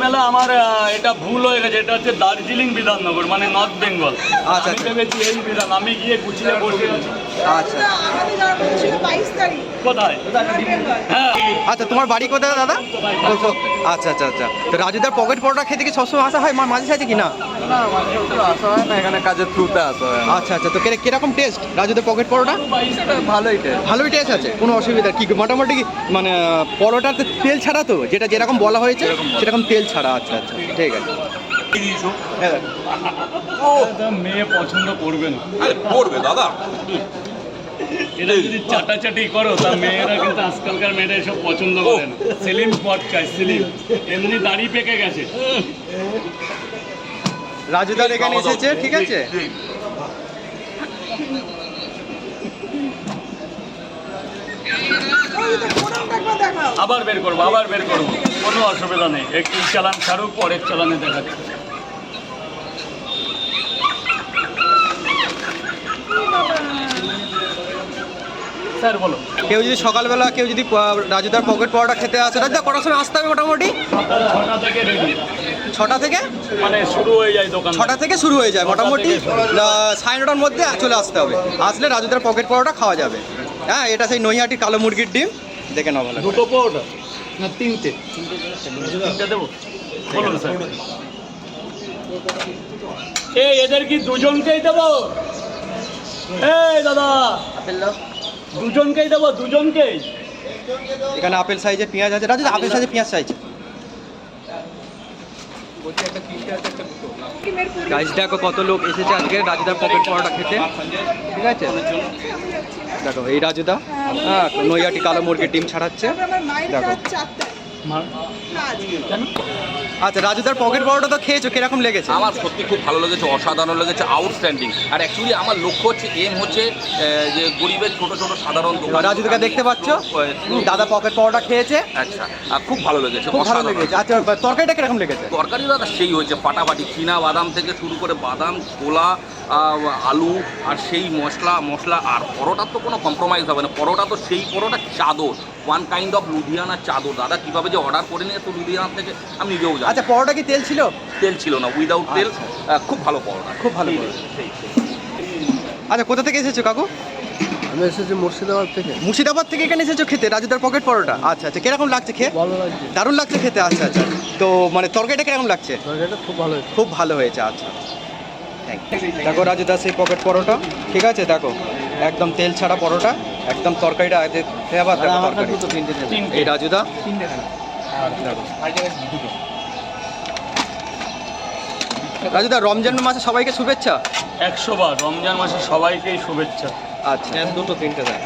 মেলা আমার এটা ভুল হয়ে গেছে, এটা হচ্ছে দার্জিলিং বিধাননগর মানে নর্থ বেঙ্গল। আচ্ছা, আমি ভেবেছি এই বিধান, আমি গিয়ে গুছিয়ে বসে আছি। আচ্ছা কোথায়? হ্যাঁ। আচ্ছা, তোমার বাড়ি কোথায় দাদা? আচ্ছা আচ্ছা আচ্ছা। তো রাজুদার পকেট পরোটা খেতে কি সবসময় আসা হয় মাঝে সাঝে কি না? না, মাঝে তো আসা হয় না, এখানে কাজের থ্রুতে আসা হয়। আচ্ছা আচ্ছা। তো কিরকম টেস্ট রাজুদার পকেট পরোটা? ভালোই টেস্ট। ভালোই টেস্ট আছে, কোনো অসুবিধা কি মোটামুটি কি মানে পরোটাতে তেল ছাড়া তো, যেটা যেরকম বলা হয়েছে সেরকম তেল ছাড়া। আচ্ছা আচ্ছা, ঠিক আছে। মেয়ে পছন্দ করবে না। করবে দাদা, এটা যদি চাটাচাটি করো তা মেয়েরা কিন্তু আজকালকার মেয়েরা এসব পছন্দ করে না। সেলিম স্পট চাই, সেলিম এমনি দাড়ি পেকে গেছে। রাজুদার এখানে এসেছে, ঠিক আছে। আবার বের করবো, আবার বের করবো, কোনো অসুবিধা নেই। একটু চালান ছাড়ুক, পরের চালানে দেখাচ্ছে। স্যার বলো। কেউ যদি সকালবেলা কেউ যদি রাজুদার পকেট পরোটা খেতে আসে, রাজুদা কটার সময় আসতে হবে মোটামুটি? 6টা থেকে রেডি, 6টা থেকে মানে শুরু হয়ে যায় দোকান। 6টা থেকে শুরু হয়ে যায় মোটামুটি 9:30টার মধ্যে চলে আসতে হবে। আসলে রাজুদার পকেট পরোটা খাওয়া যাবে। হ্যাঁ, এটা সেই নৈহাটি কালো মুরগির ডিম, দেখে নাও ভালো। দুটো পরোটা না তিনটে? তিনটে দেবো, বলুন স্যার। এই এদের কি দুজনকেই দেবো? এই দাদা, দুজনকেই দেবো, দুজনকেই। এখানে আপেল সাইজে পেঁয়াজ আছে রাজুদা, আপেল সাইজে পেঁয়াজ চাইছে। গাইস দেখো কত লোক এসেছে আজকে রাজুদার পকেট পরোটা খেতে, ঠিক আছে। দেখো এই রাজুদা, হ্যাঁ, নৈহাটি কালো মুরগির ডিম ছাড়াচ্ছে, দেখো। আচ্ছা, রাজুদার পকেট পরোটা তো খেয়েছো, কিরকম লেগেছে? আমার সত্যি খুব ভালো লেগেছে, অসাধারণ লেগেছে, আউটস্ট্যান্ডিং। আর অ্যাকচুয়ালি আমার লক্ষ্য হচ্ছে, এম হচ্ছে যে গরিবের ছোট ছোট সাধারণ দোকান। রাজুদাকে দেখতে পাচ্ছ, দাদা পকেট পরোটা খেয়েছে। আচ্ছা, আর খুব ভালো লেগেছে, খুব ভালো অসাধারণ। লেগেছে। আচ্ছা, তরকারিটা কিরকম লেগেছে? তরকারি দাদা সেই হয়েছে ফাটাফাটি, চীনা বাদাম থেকে শুরু করে বাদাম, ছোলা, আলু আর সেই মশলা। আর পরোটার তো কোনো কম্প্রোমাইজ হবে না, পরোটা তো সেই পরোটা চাদর, ওয়ান কাইন্ড অফ লুধিয়ানা চাদর। দাদা কীভাবে যে অর্ডার করে নিয়ে তো লুধিয়ানা থেকে আমি নিজেও জানি। আচ্ছা, পরোটা কি তেল ছিল? তেল ছিল না, উইদাউট তেল। খুব ভালো পরোটা, খুব ভালো পরোটা। আচ্ছা, কোথা থেকে এসেছো কাকু? আমি এসেছি মুর্শিদাবাদ থেকে। মুর্শিদাবাদ থেকে এখানে এসেছো খেতে রাজুদার পকেট পরোটা? আচ্ছা আচ্ছা, কিরকম লাগছে খেয়ে? ভালো লাগছে, দারুণ লাগছে খেতে। আচ্ছা আচ্ছা। তো মানে তরকারিটা কিরকম লাগছে? তরকারিটা খুব ভালো হয়েছে। খুব ভালো হয়েছে। আচ্ছা, থ্যাংক ইউ। দেখো রাজুদা সেই পকেট পরোটা, ঠিক আছে। দেখো একদম তেল ছাড়া পরোটা, একদম তরকারিটা আছে। আবার দেখো তরকারি, এই রাজুদা দেখো। রাজুদা, রমজান মাসে সবাইকে শুভেচ্ছা। 100 বার রমজান মাসে সবাইকেই শুভেচ্ছা। আচ্ছা, দুটো তিনটে দেয়।